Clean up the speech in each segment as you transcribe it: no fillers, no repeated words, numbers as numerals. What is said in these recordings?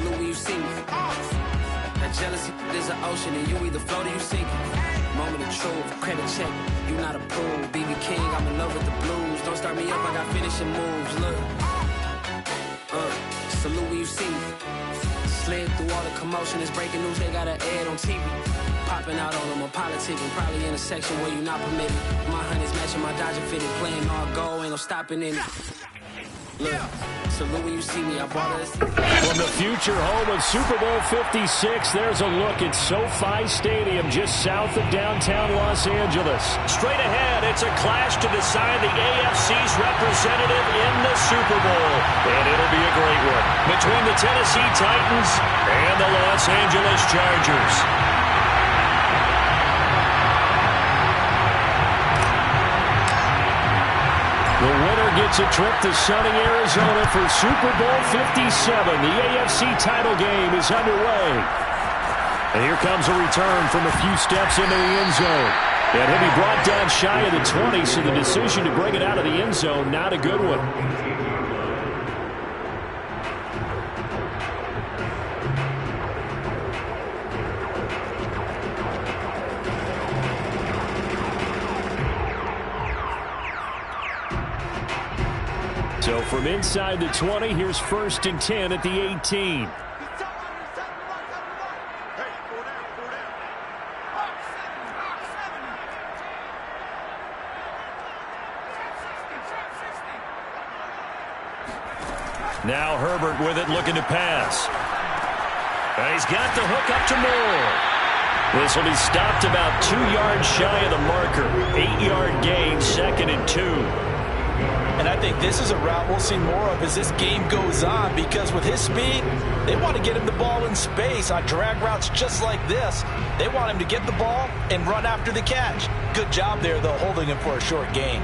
Salute when you see me. That jealousy is an ocean, and you either float or you sink. Moment of truth, credit check, you not approved. BB King, I'm in love with the blues. Don't start me up, I got finishing moves. Look, salute when you see me. Slid through all the commotion, it's breaking news, they got an ad on TV. Popping out on them, I'm politicking, probably in a section where you not permitted. My honey's matching my Dodger fitted, playing all go, ain't no stopping in it. Look, salute when you see me, I bought us. From the future home of Super Bowl 56, there's a look at SoFi Stadium just south of downtown Los Angeles. Straight ahead, it's a clash to decide the AFC's representative in the Super Bowl. And it'll be a great one between the Tennessee Titans and the Los Angeles Chargers. The winner gets a trip to sunny Arizona for Super Bowl 57. The AFC title game is underway. And here comes a return from a few steps into the end zone. And he'll be brought down shy of the 20, so the decision to bring it out of the end zone, not a good one. So from inside the 20, here's 1st and 10 at the 18. Now Herbert with it, looking to pass. And he's got the hook up to Moore. This will be stopped about 2 yards shy of the marker. 8-yard gain, 2nd and 2. And I think this is a route we'll see more of as this game goes on, because with his speed, they want to get him the ball in space on drag routes just like this. They want him to get the ball and run after the catch. Good job there, though, holding him for a short gain.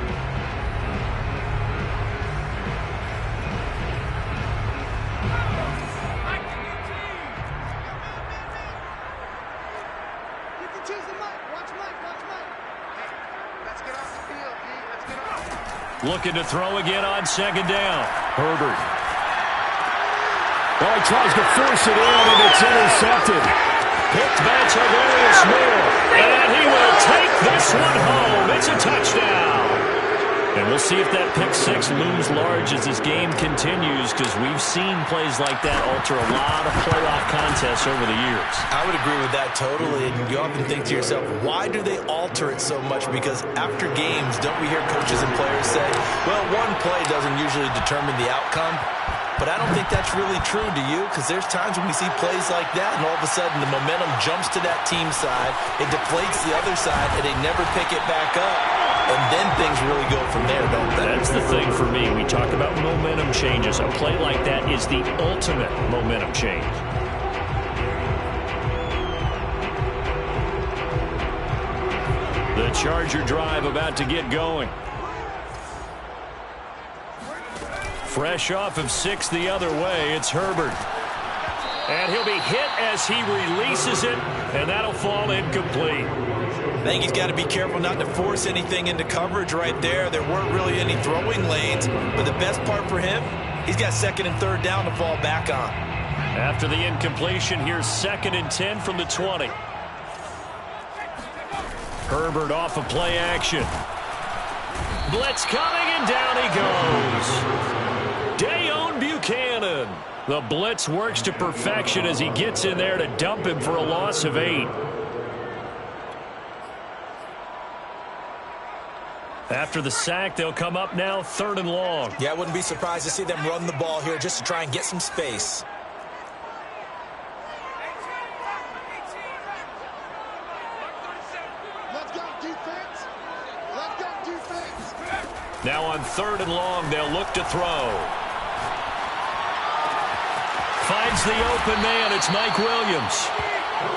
Looking to throw again on 2nd down. Herbert. Well, he tries to force it in, and it's intercepted. Picked by Tarvarius Moore. And he will take this one home. It's a touchdown. And we'll see if that pick six looms large as this game continues, because we've seen plays like that alter a lot of playoff contests over the years. I would agree with that totally. And you often think to yourself, why do they alter it so much? Because after games, don't we hear coaches and players say, well, one play doesn't usually determine the outcome? But I don't think that's really true, do you? Because there's times when we see plays like that, and all of a sudden the momentum jumps to that team side, it deflates the other side, and they never pick it back up. And then things really go from there, don't they? That's the thing for me. We talk about momentum changes. A play like that is the ultimate momentum change. The Charger drive about to get going. Fresh off of 6 the other way, it's Herbert. And he'll be hit as he releases it, and that'll fall incomplete. I think he's got to be careful not to force anything into coverage right there. There weren't really any throwing lanes, but the best part for him, he's got 2nd and 3rd down to fall back on. After the incompletion, here's 2nd and 10 from the 20. Herbert off of play action. Blitz coming, and down he goes. Dayon Buchanan. The blitz works to perfection as he gets in there to dump him for a loss of 8. After the sack, they'll come up now 3rd and long. Yeah, I wouldn't be surprised to see them run the ball here just to try and get some space. Let's go defense. Let's go defense. Now on 3rd and long, they'll look to throw. Finds the open man. It's Mike Williams.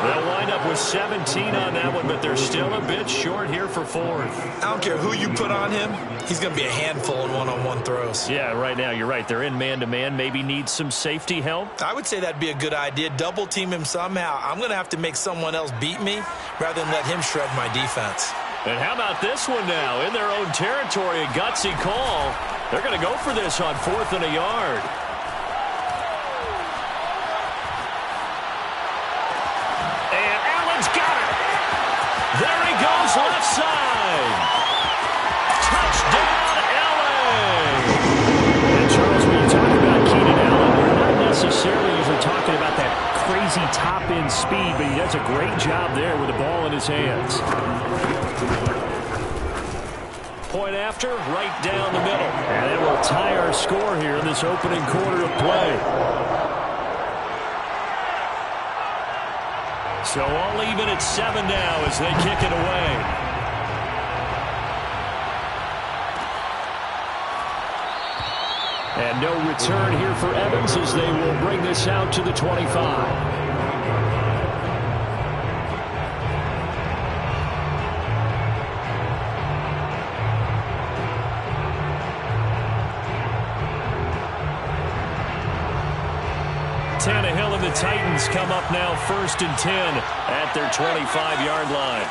They'll wind up with 17 on that one, but they're still a bit short here for 4th. I don't care who you put on him. He's going to be a handful in one-on-one throws. Yeah, right now, you're right. They're in man-to-man. Maybe needs some safety help. I would say that'd be a good idea. Double team him somehow. I'm going to have to make someone else beat me rather than let him shred my defense. And how about this one now? In their own territory, a gutsy call. They're going to go for this on 4th and a yard. top-end speed, but he does a great job there with the ball in his hands. Point after, right down the middle. And it will tie our score here in this opening quarter of play. So all even at 7 now as they kick it away. And no return here for Evans as they will bring this out to the 25. Tannehill and the Titans come up now 1st and 10 at their 25-yard line.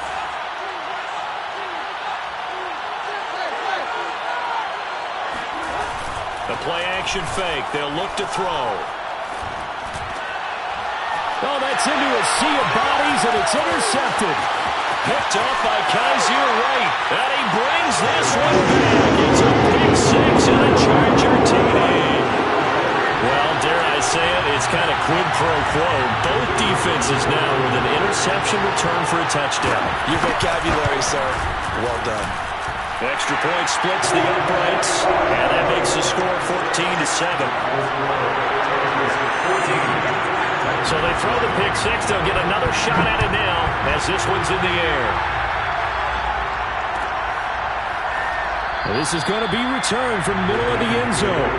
The play-action fake. They'll look to throw. Oh, that's into a sea of bodies, and it's intercepted. Picked off by Kaiser White. And he brings this one back. It's a pick six and a Charger TD. Well, dare I say it, it's kind of quid pro quo. Both defenses now with an interception return for a touchdown. Your vocabulary, sir. Well done. Extra point splits the uprights, and that makes the score 14-7. So they throw the pick six. They'll get another shot at it now as this one's in the air. This is going to be returned from the middle of the end zone.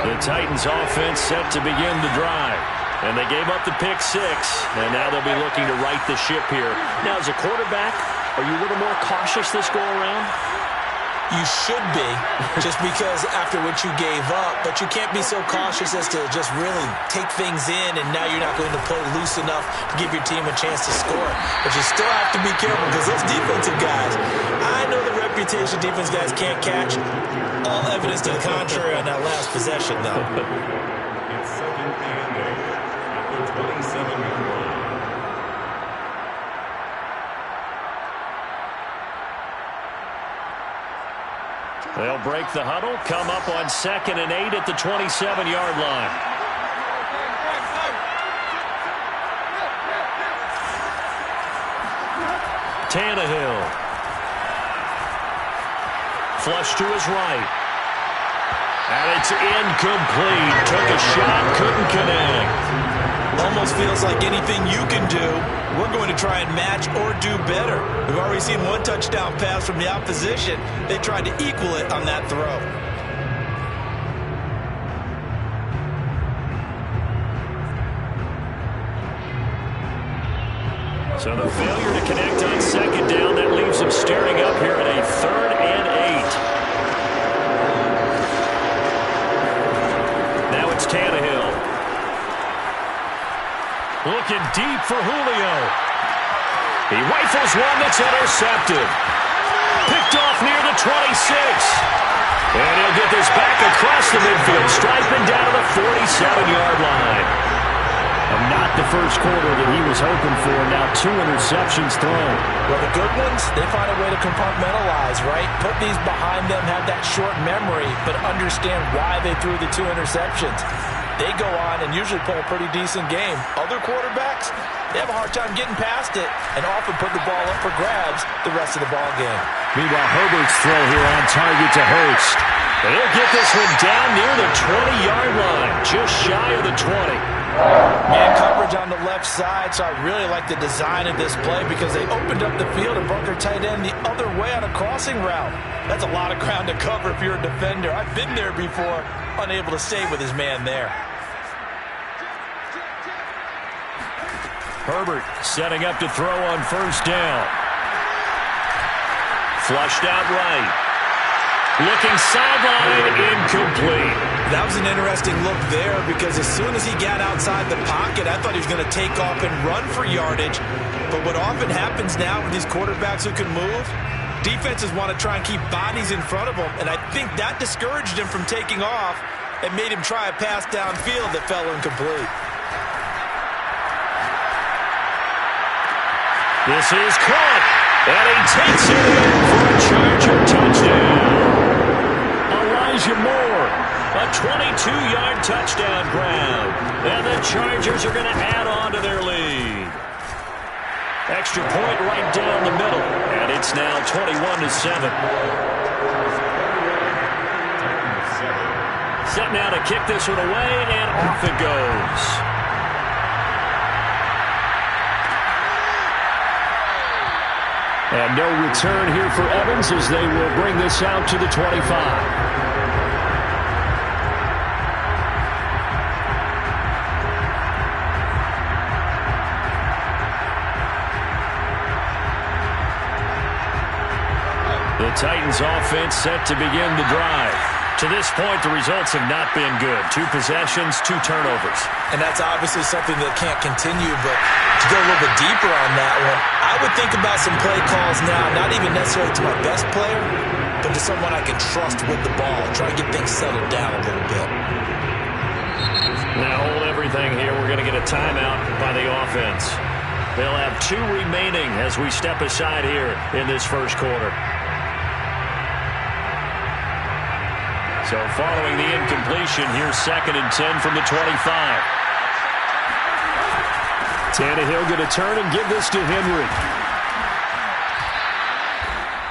The Titans offense set to begin the drive. And they gave up the pick six, and now they'll be looking to right the ship here. Now, as a quarterback, are you a little more cautious this go-around? You should be, just because after what you gave up, but you can't be so cautious as to just really take things in, and now you're not going to play loose enough to give your team a chance to score. But you still have to be careful because those defensive guys, I know the reputation defense guys can't catch. All evidence to the contrary on that last possession, though. It's 2nd and 8 at the 27-yard line. They'll break the huddle, come up on 2nd and 8 at the 27-yard line. Tannehill. Flush to his right. And it's incomplete. Took a shot, couldn't connect. Almost feels like anything you can do, we're going to try and match or do better. We've already seen one touchdown pass from the opposition. They tried to equal it on that throw. So the failure to connect on 2nd down, that leaves them staring up here at a 3rd and 8. Now it's Tannehill. Looking deep for Julio. He rifles one that's intercepted. Picked off near the 26. And he'll get this back across the midfield, striping down to the 47-yard line. And not the first quarter that he was hoping for. Now 2 interceptions thrown. Well, the good ones, they find a way to compartmentalize, right? Put these behind them, have that short memory, but understand why they threw the 2 interceptions. They go on and usually play a pretty decent game. Other quarterbacks, they have a hard time getting past it and often put the ball up for grabs the rest of the ball game. Meanwhile, Herbert's throw here on target to Hurst. And he'll get this one down near the 20-yard line, just shy of the 20. Man coverage on the left side, so I really like the design of this play because they opened up the field and brought their tight end the other way on a crossing route. That's a lot of ground to cover if you're a defender. I've been there before, unable to stay with his man there. Herbert setting up to throw on 1st down. Flushed out right. Looking sideline, incomplete. That was an interesting look there because as soon as he got outside the pocket, I thought he was going to take off and run for yardage. But what often happens now with these quarterbacks who can move, defenses want to try and keep bodies in front of them, and I think that discouraged him from taking off and made him try a pass downfield that fell incomplete. This is caught, and he takes it in for a Charger touchdown. Elijah Moore, a 22-yard touchdown grab, and the Chargers are going to add on to their lead. Extra point right down the middle, and it's now 21-7. Set now to kick this one away, and off it goes. And no return here for Evans as they will bring this out to the 25. The Titans offense set to begin the drive. To this point, the results have not been good. 2 possessions, 2 turnovers. And that's obviously something that can't continue, but to go a little bit deeper on that one, I would think about some play calls now, not even necessarily to my best player, but to someone I can trust with the ball. Try to get things settled down a little bit. Now hold everything here. We're going to get a timeout by the offense. They'll have 2 remaining as we step aside here in this first quarter. So following the incompletion, here's 2nd and 10 from the 25. Tannehill going to turn and give this to Henry.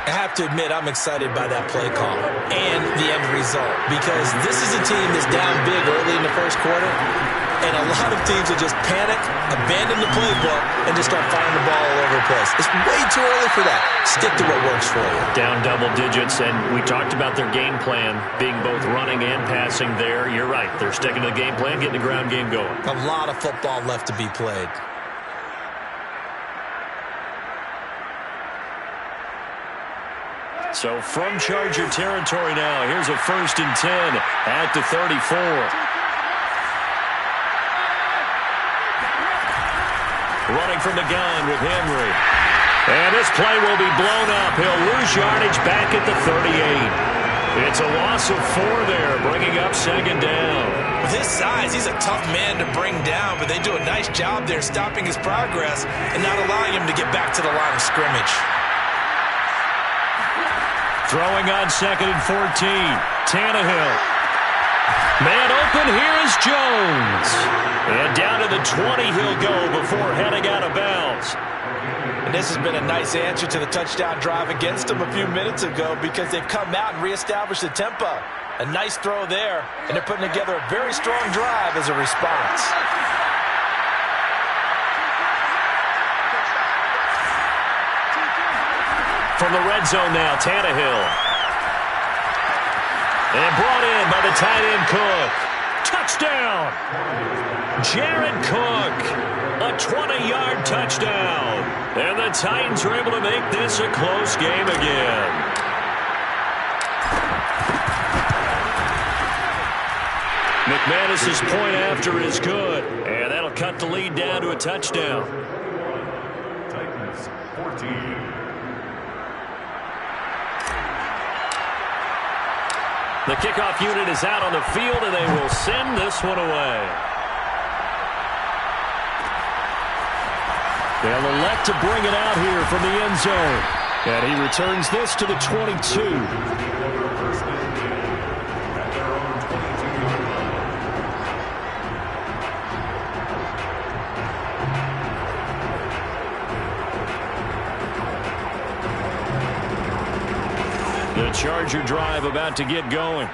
I have to admit, I'm excited by that play call and the end result because this is a team that's down big early in the first quarter, and a lot of teams will just panic, abandon the playbook, and just start firing the ball all over the place. It's way too early for that. Stick to what works for you. Down double digits, and we talked about their game plan being both running and passing there. You're right. They're sticking to the game plan, getting the ground game going. A lot of football left to be played. So from Charger territory now, here's a 1st and 10 at the 34. Running from the gun with Henry. And this play will be blown up. He'll lose yardage back at the 38. It's a loss of 4 there, bringing up 2nd down. With his size, he's a tough man to bring down, but they do a nice job there stopping his progress and not allowing him to get back to the line of scrimmage. Throwing on 2nd and 14. Tannehill. Man open, here is Jones. And down to the 20 he'll go before heading out of bounds. And this has been a nice answer to the touchdown drive against them a few minutes ago because they've come out and reestablished the tempo. A nice throw there, and they're putting together a very strong drive as a response. From the red zone now, Tannehill. And brought in by the tight end Cook. Touchdown! Jared Cook, a 20-yard touchdown. And the Titans are able to make this a close game again. McManus's point after is good. And that'll cut the lead down to a touchdown. Titans 14. The kickoff unit is out on the field, and they will send this one away. They'll elect to bring it out here from the end zone. And he returns this to the 22. The Charger drive about to get going.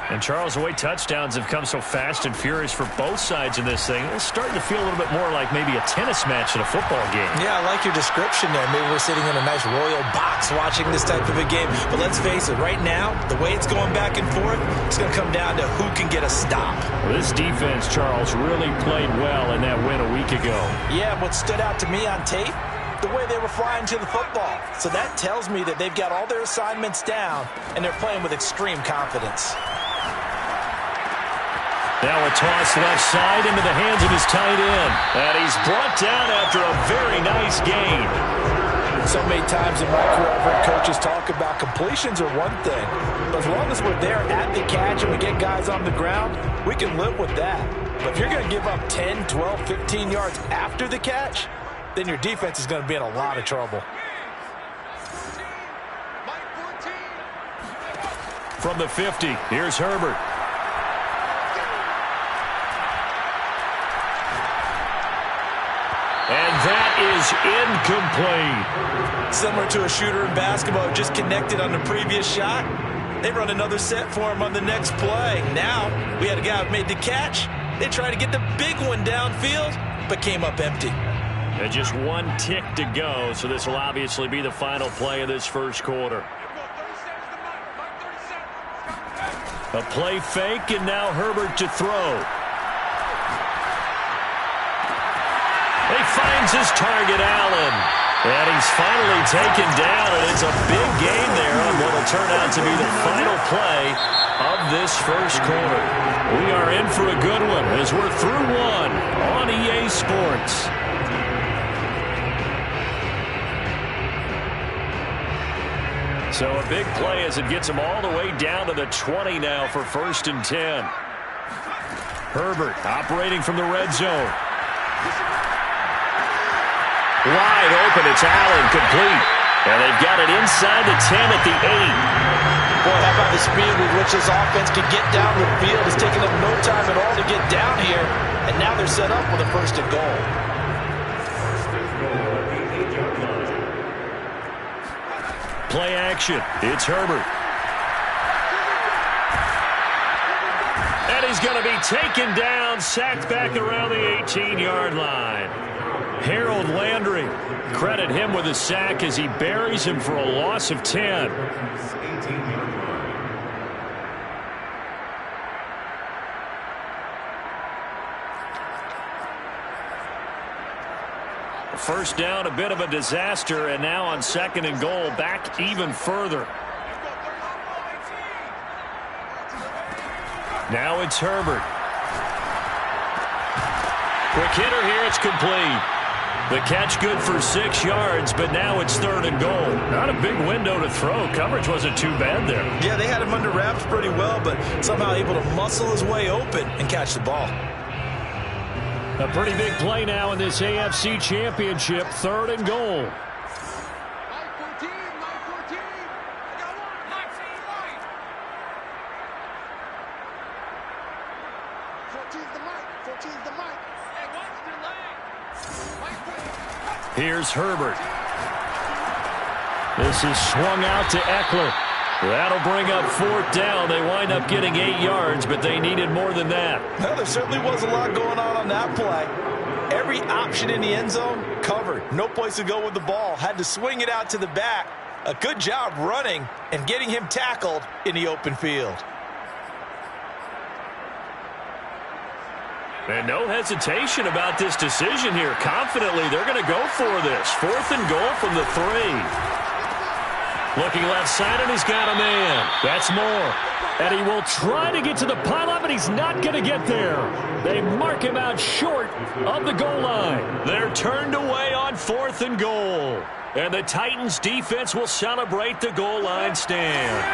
And Charles, the way touchdowns have come so fast and furious for both sides in this thing, it's starting to feel a little bit more like maybe a tennis match in a football game. Yeah, I like your description there. Maybe we're sitting in a nice royal box watching this type of a game. But let's face it, right now, the way it's going back and forth, it's going to come down to who can get a stop. Well, this defense, Charles, really played well in that win a week ago. Yeah, what stood out to me on tape, the way they were flying to the football. So that tells me that they've got all their assignments down, and they're playing with extreme confidence. Now a toss left side into the hands of his tight end. And he's brought down after a very nice gain. So many times in my career, I've heard coaches talk about completions are one thing. But as long as we're there at the catch and we get guys on the ground, we can live with that. But if you're going to give up 10, 12, 15 yards after the catch, then your defense is going to be in a lot of trouble. From the 50, here's Herbert. And that is incomplete. Similar to a shooter in basketball, just connected on the previous shot. They run another set for him on the next play. Now, we had a guy who made the catch. They tried to get the big one downfield, but came up empty. And just one tick to go, so this will obviously be the final play of this first quarter. A play fake, and now Herbert to throw. He finds his target, Allen. And he's finally taken down, and it's a big gain there on what will turn out to be the final play of this first quarter. We are in for a good one as we're through one on EA Sports. So a big play as it gets him all the way down to the 20 now for 1st and 10. Herbert operating from the red zone. Wide open, it's Allen, complete. And they've got it inside the 10 at the 8. Boy, how about the speed with which this offense can get down the field? It's taken them no time at all to get down here. And now they're set up with a 1st and goal. Play action. It's Herbert. And he's going to be taken down, sacked back around the 18-yard line. Harold Landry, credit him with a sack as he buries him for a loss of 10. First down, a bit of a disaster, and now on 2nd and goal, back even further. Now it's Herbert. Quick hitter here, it's complete. The catch good for 6 yards, but now it's 3rd and goal. Not a big window to throw. Coverage wasn't too bad there. Yeah, they had him under wraps pretty well, but somehow able to muscle his way open and catch the ball. A pretty big play now in this AFC Championship, 3rd and goal. Mike 14, Mike 14. I got one. Mike 14's the Mike. 14's the Mike. Hey, what's the leg? Mike 14. Here's Herbert. This is swung out to Eckler. That'll bring up 4th down. They wind up getting 8 yards, but they needed more than that. Well, there certainly was a lot going on that play. Every option in the end zone covered. No place to go with the ball. Had to swing it out to the back. A good job running and getting him tackled in the open field. And no hesitation about this decision here. Confidently, they're going to go for this. 4th and goal from the 3. Looking left side, and he's got a man. That's Moore. And he will try to get to the pylon, but he's not going to get there. They mark him out short of the goal line. They're turned away on 4th and goal. And the Titans defense will celebrate the goal line stand.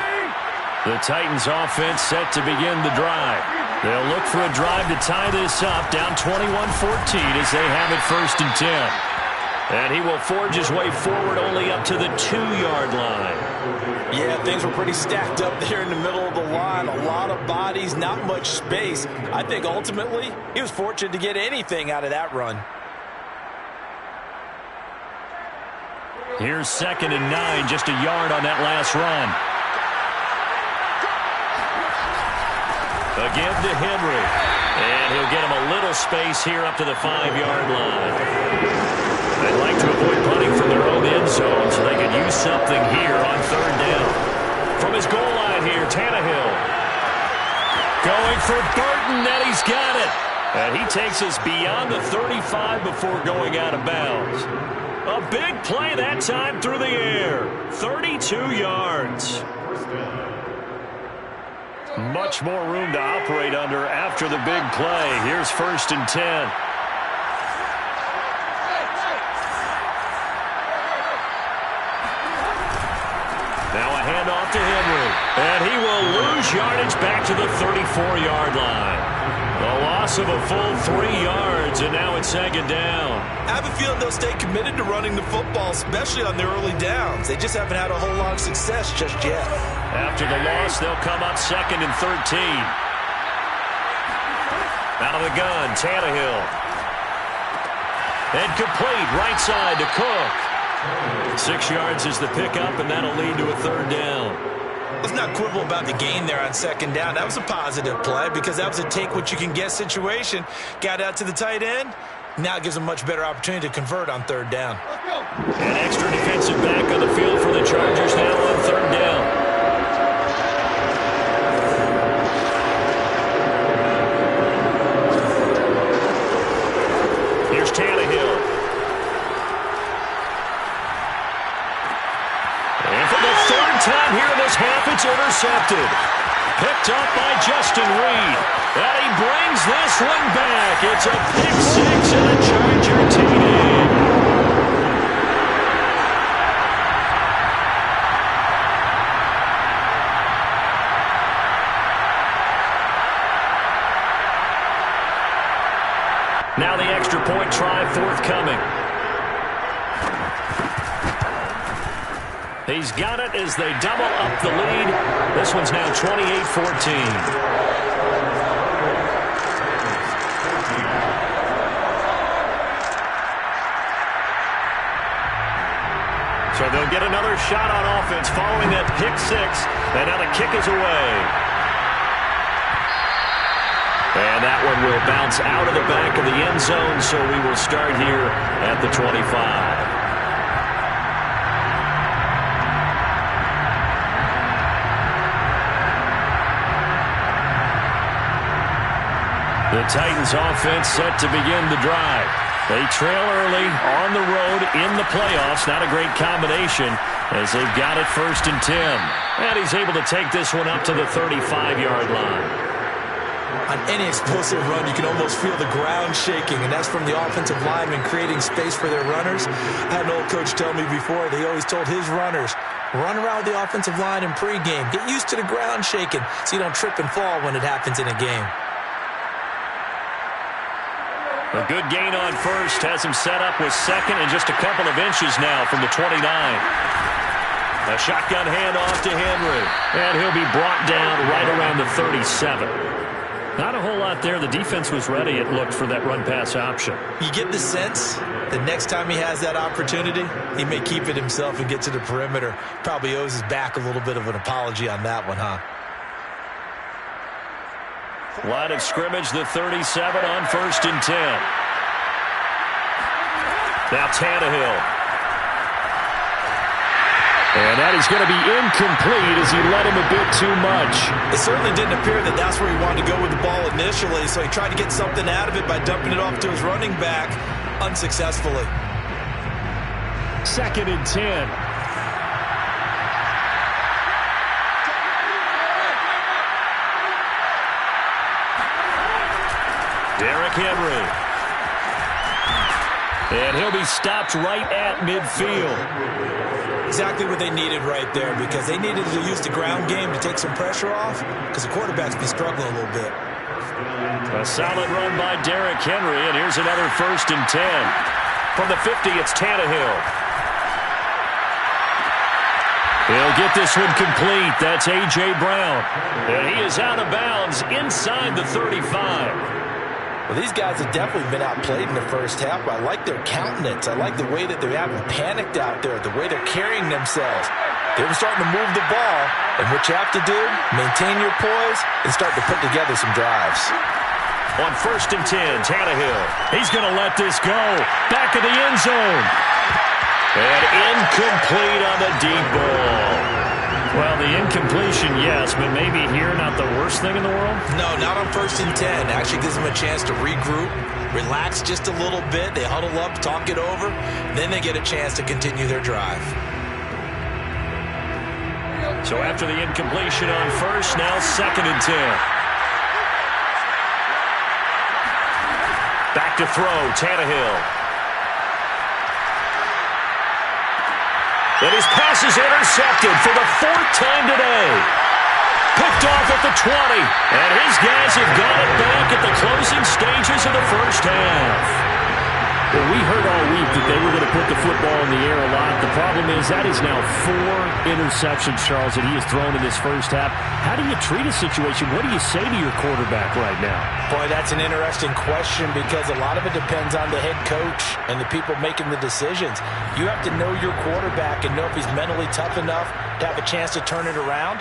The Titans offense set to begin the drive. They'll look for a drive to tie this up, down 21-14 as they have it 1st and 10. And he will forge his way forward only up to the 2-yard line. Yeah, things were pretty stacked up there in the middle of the line. A lot of bodies, not much space. I think ultimately he was fortunate to get anything out of that run. Here's 2nd and 9, just a yard on that last run. Again to Henry. And he'll get him a little space here up to the 5-yard line. They'd like to avoid punting from their own end zone so they could use something here on 3rd down. From his goal line here, Tannehill. Going for Burton, and he's got it. And he takes us beyond the 35 before going out of bounds. A big play that time through the air. 32 yards. Much more room to operate under after the big play. Here's 1st and 10. Now a handoff to Henry. And he will lose yardage back to the 34-yard line. A loss of a full 3 yards, and now it's second down. I have a feeling they'll stay committed to running the football, especially on their early downs. They just haven't had a whole lot of success just yet. After the loss, they'll come up 2nd and 13. Out of the gun, Tannehill. And complete, right side to Cook. 6 yards is the pickup, and that'll lead to a 3rd down. Let's not quibble about the gain there on 2nd down. That was a positive play because that was a take-what-you-can-get situation. Got out to the tight end. Now it gives them a much better opportunity to convert on 3rd down. An extra defensive back on the field for the Chargers now on 3rd down. Here's Tannehill. And for the 3rd time here in this half, it's intercepted. Picked up by Justin Reed. And he brings this one back. It's a pick 6 and a Charger TD. Now the extra point try forthcoming. He's got it as they double up the lead. This one's now 28-14. So they'll get another shot on offense following that pick 6. And now the kick is away. And that one will bounce out of the back of the end zone, so we will start here at the 25. The Titans offense set to begin the drive. They trail early on the road in the playoffs. Not a great combination as they've got it 1st and 10. And he's able to take this one up to the 35-yard line. On any explosive run, you can almost feel the ground shaking, and that's from the offensive linemen creating space for their runners. I had an old coach tell me before, they always told his runners, run around the offensive line in pregame. Get used to the ground shaking so you don't trip and fall when it happens in a game. A good gain on 1st has him set up with 2nd and just a couple of inches now from the 29. A shotgun handoff to Henry, and he'll be brought down right around the 37. Not a whole lot there. The defense was ready, it looked, for that run-pass option. You get the sense the next time he has that opportunity, he may keep it himself and get to the perimeter. Probably owes his back a little bit of an apology on that one, huh? Line of scrimmage, the 37 on 1st and 10. Now Tannehill. And that is going to be incomplete as he led him a bit too much. It certainly didn't appear that that's where he wanted to go with the ball initially, so he tried to get something out of it by dumping it off to his running back unsuccessfully. 2nd and 10. Derrick Henry. And he'll be stopped right at midfield. Exactly what they needed right there, because they needed to use the ground game to take some pressure off, because the quarterback's been struggling a little bit. A solid run by Derrick Henry, and here's another 1st and 10. From the 50, it's Tannehill. He'll get this one complete. That's A.J. Brown. And he is out of bounds inside the 35. Well, these guys have definitely been outplayed in the first half. I like their countenance. I like the way that they haven't panicked out there, the way they're carrying themselves. They're starting to move the ball, and what you have to do, maintain your poise and start to put together some drives. On 1st and 10, Tannehill. He's going to let this go. Back of the end zone. And incomplete on the deep ball. Well, the incompletion, yes, but maybe here not the worst thing in the world? No, not on 1st and 10. Actually gives them a chance to regroup, relax just a little bit. They huddle up, talk it over. Then they get a chance to continue their drive. So after the incompletion on 1st, now 2nd and 10. Back to throw, Tannehill. And his pass is intercepted for the 4th time today. Picked off at the 20. And his guys have got it back at the closing stages of the first half. Well, we heard all week that they were going to put the football in the air a lot. The problem is that is now 4 interceptions, Charles, that he has thrown in this first half. How do you treat a situation? What do you say to your quarterback right now? Boy, that's an interesting question because a lot of it depends on the head coach and the people making the decisions. You have to know your quarterback and know if he's mentally tough enough to have a chance to turn it around.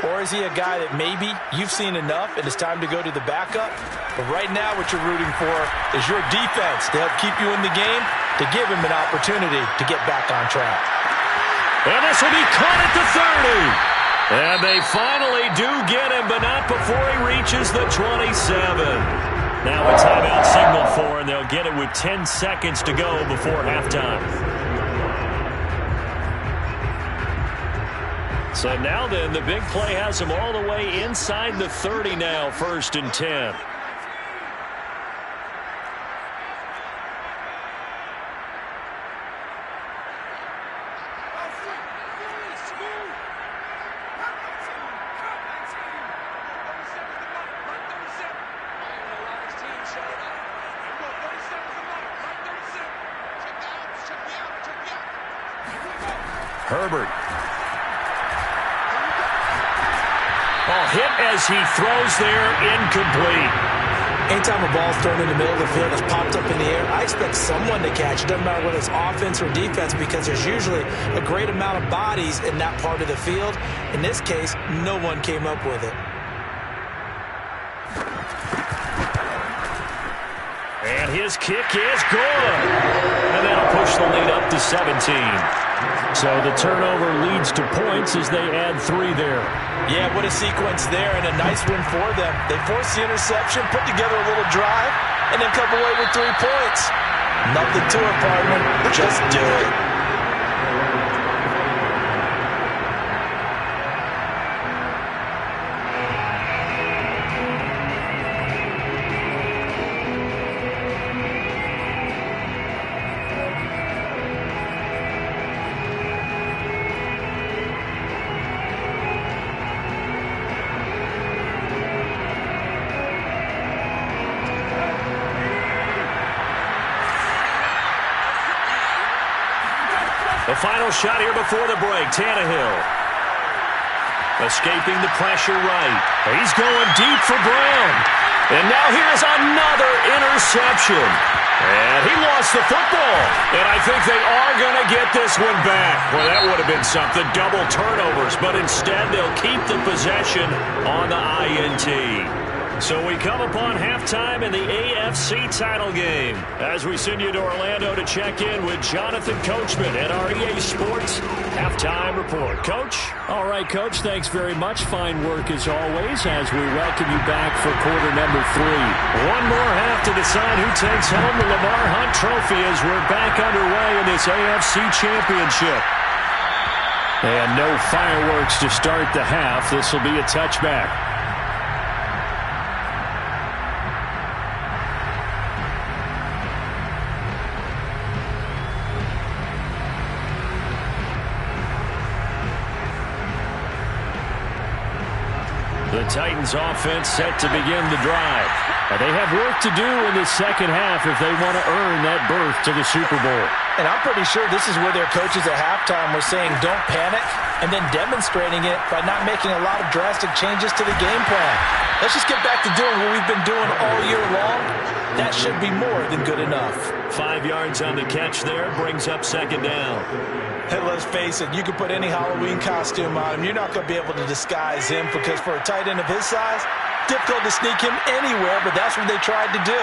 Or is he a guy that maybe you've seen enough and it's time to go to the backup? But right now what you're rooting for is your defense to help keep you in the game, to give him an opportunity to get back on track. And this will be caught at the 30. And they finally do get him, but not before he reaches the 27. Now a timeout signal for, and they'll get it with 10 seconds to go before halftime. So now then, the big play has him all the way inside the 30 now, 1st and 10. Herbert. Ball hit as he throws there, incomplete. Anytime a ball's thrown in the middle of the field, it's popped up in the air, I expect someone to catch it. Doesn't matter whether it's offense or defense because there's usually a great amount of bodies in that part of the field. In this case, no one came up with it. And his kick is good. And that'll push the lead up to 17. So the turnover leads to points as they add 3 there. Yeah, what a sequence there, and a nice win for them. They forced the interception, put together a little drive, and then come away with 3 points. Nothing to it, partner. Just do it. The final shot here before the break. Tannehill escaping the pressure right. He's going deep for Brown. And now here's another interception. And he lost the football. And I think they are going to get this one back. Well, that would have been something. Double turnovers. But instead, they'll keep the possession on the INT. So we come upon halftime in the AFC title game as we send you to Orlando to check in with Jonathan Coachman at our EA Sports Halftime Report. Coach? All right, Coach, thanks very much. Fine work as always as we welcome you back for quarter number 3. One more half to decide who takes home the Lamar Hunt Trophy as we're back underway in this AFC Championship. And no fireworks to start the half. This will be a touchback. The Titans offense set to begin the drive. And they have work to do in the second half if they want to earn that berth to the Super Bowl. And I'm pretty sure this is where their coaches at halftime were saying don't panic and then demonstrating it by not making a lot of drastic changes to the game plan. Let's just get back to doing what we've been doing all year long. That should be more than good enough. 5 yards on the catch there, brings up second down. And let's face it, you can put any Halloween costume on him. You're not going to be able to disguise him because for a tight end of his size, difficult to sneak him anywhere, but that's what they tried to do.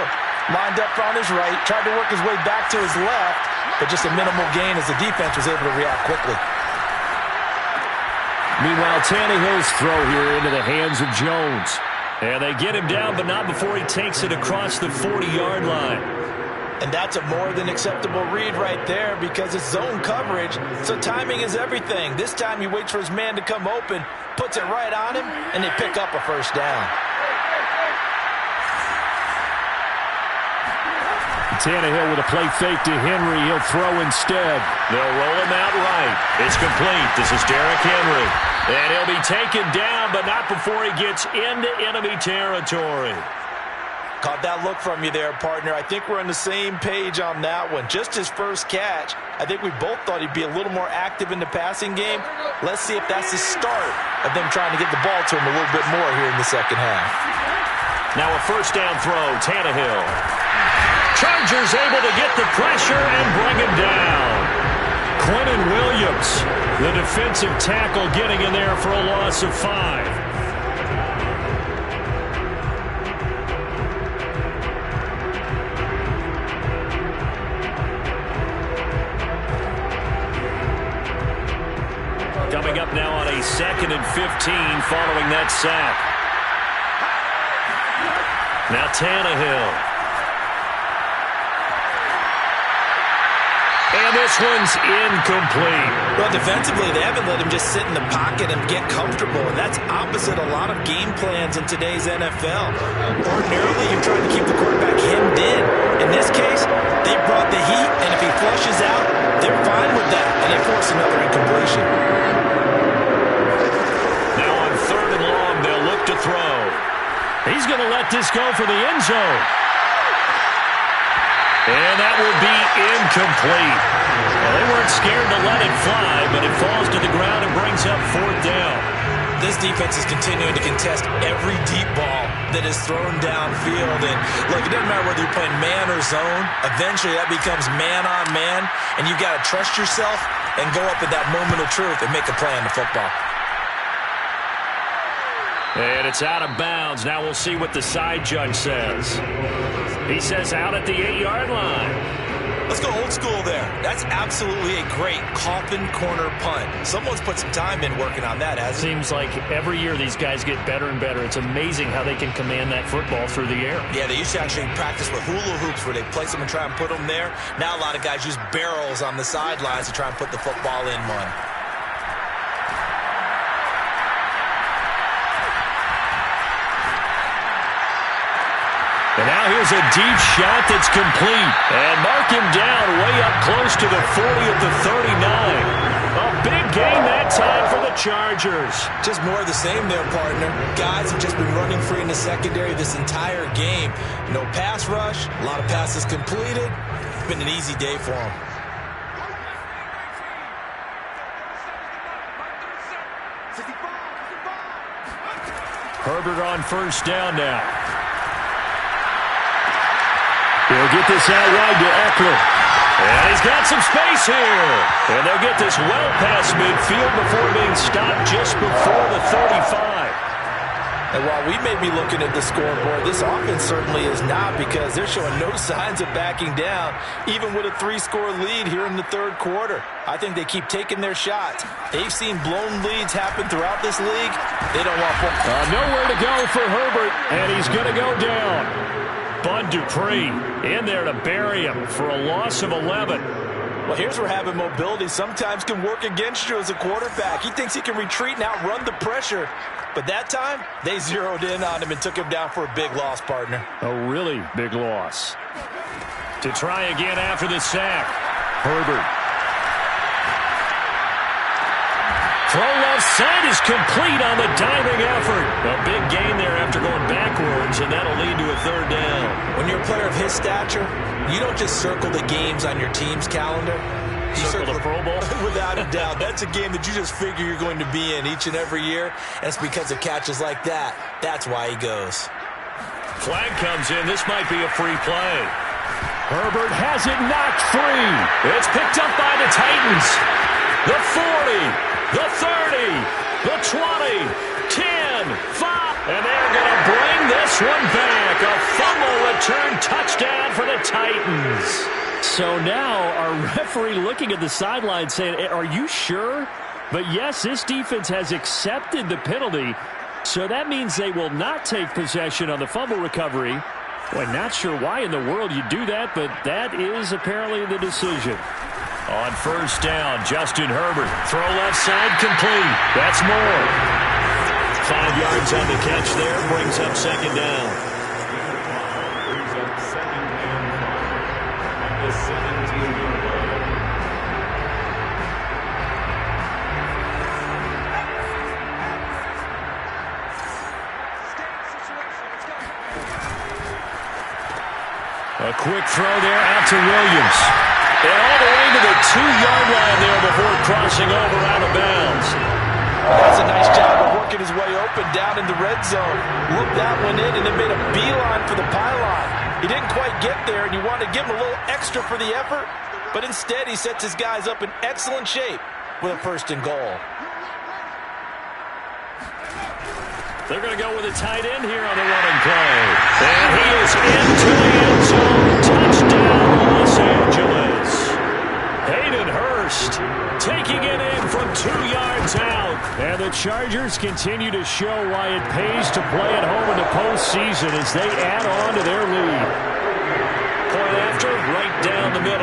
Lined up on his right, tried to work his way back to his left, but just a minimal gain as the defense was able to react quickly. Meanwhile, Tannehill's throw here into the hands of Jones. And they get him down, but not before he takes it across the 40-yard line. And that's a more than acceptable read right there because it's zone coverage, so timing is everything. This time he waits for his man to come open, puts it right on him, and they pick up a first down. Tannehill with a play fake to Henry. He'll throw instead. They'll roll him out right. It's complete. This is Derrick Henry. And he'll be taken down, but not before he gets into enemy territory. Caught that look from you there, partner. I think we're on the same page on that one. Just his first catch. I think we both thought he'd be a little more active in the passing game. Let's see if that's the start of them trying to get the ball to him a little bit more here in the second half. Now a first down throw, Tannehill. Chargers able to get the pressure and bring him down. Quentin Williams, the defensive tackle, getting in there for a loss of 5. Coming up now on a 2nd and 15 following that sack. Now Tannehill. And this one's incomplete. Well, defensively, they haven't let him just sit in the pocket and get comfortable, and that's opposite a lot of game plans in today's NFL. Ordinarily, you're trying to keep the quarterback hemmed in. In this case, they brought the heat, and if he flushes out, they're fine with that, and they force another incompletion. Now on 3rd and long, they'll look to throw. He's going to let this go for the end zone. And that will be incomplete. Well, they weren't scared to let it fly, but it falls to the ground and brings up 4th down. This defense is continuing to contest every deep ball that is thrown downfield. And look, it doesn't matter whether you're playing man or zone. Eventually, that becomes man on man, and you've got to trust yourself and go up at that moment of truth and make a play on the football. And it's out of bounds. Now we'll see what the side judge says. He says out at the 8-yard line. Let's go old school there. That's absolutely a great coffin corner punt. Someone's put some time in working on that, hasn't it? Seems like every year these guys get better and better. It's amazing how they can command that football through the air. Yeah, they used to actually practice with hula hoops where they place them and try and put them there. Now a lot of guys use barrels on the sidelines to try and put the football in one. And now here's a deep shot that's complete. And mark him down way up close to the 40 of the 39. A big gain that time for the Chargers. Just more of the same there, partner. Guys have just been running free in the secondary this entire game. No pass rush, a lot of passes completed. It's been an easy day for them. Herbert on first down now. He'll get this out wide to Eckler. And he's got some space here. And they'll get this well past midfield before being stopped just before the 35. And while we may be looking at the scoreboard, this offense certainly is not, because they're showing no signs of backing down, even with a 3-score lead here in the third quarter. I think they keep taking their shots. They've seen blown leads happen throughout this league. They don't want nowhere to go for Herbert, and he's going to go down. Bud Dupree in there to bury him for a loss of 11. Well, here's where having mobility sometimes can work against you as a quarterback. He thinks he can retreat and outrun the pressure. But that time, they zeroed in on him and took him down for a big loss, partner. A really big loss. To try again after the sack. Herbert. Throw left side is complete on the diving effort. A big gain there after going backwards, and that'll lead to a 3rd down. When you're a player of his stature, you don't just circle the games on your team's calendar. You circle the Pro Bowl? Without a doubt. That's a game that you just figure you're going to be in each and every year, and it's because of catches like that. That's why he goes. Flag comes in. This might be a free play. Herbert has it knocked free. It's picked up by the Titans. The 40. The 30, the 20, 10, 5, and they're going to bring this one back. A fumble return touchdown for the Titans. So now our referee looking at the sideline saying, are you sure? But yes, this defense has accepted the penalty, so that means they will not take possession on the fumble recovery. Well, not sure why in the world you do that, but that is apparently the decision. On first down, Justin Herbert. Throw left side complete. That's more. 5 yards on the catch there. Brings up 2nd down. Brings up 2nd and 5 at the 17-yard line. A quick throw there out to Williams. And all the way to the 2-yard line there before crossing over out of bounds. That's a nice job of working his way open down in the red zone. Looked that one in and then made a beeline for the pylon. He didn't quite get there, and you want to give him a little extra for the effort, but instead he sets his guys up in excellent shape with a 1st and goal. They're going to go with a tight end here on the running play. And he is into the end zone. Touchdown, Los Angeles. Hayden Hurst taking it in from 2 yards out. And the Chargers continue to show why it pays to play at home in the postseason as they add on to their lead.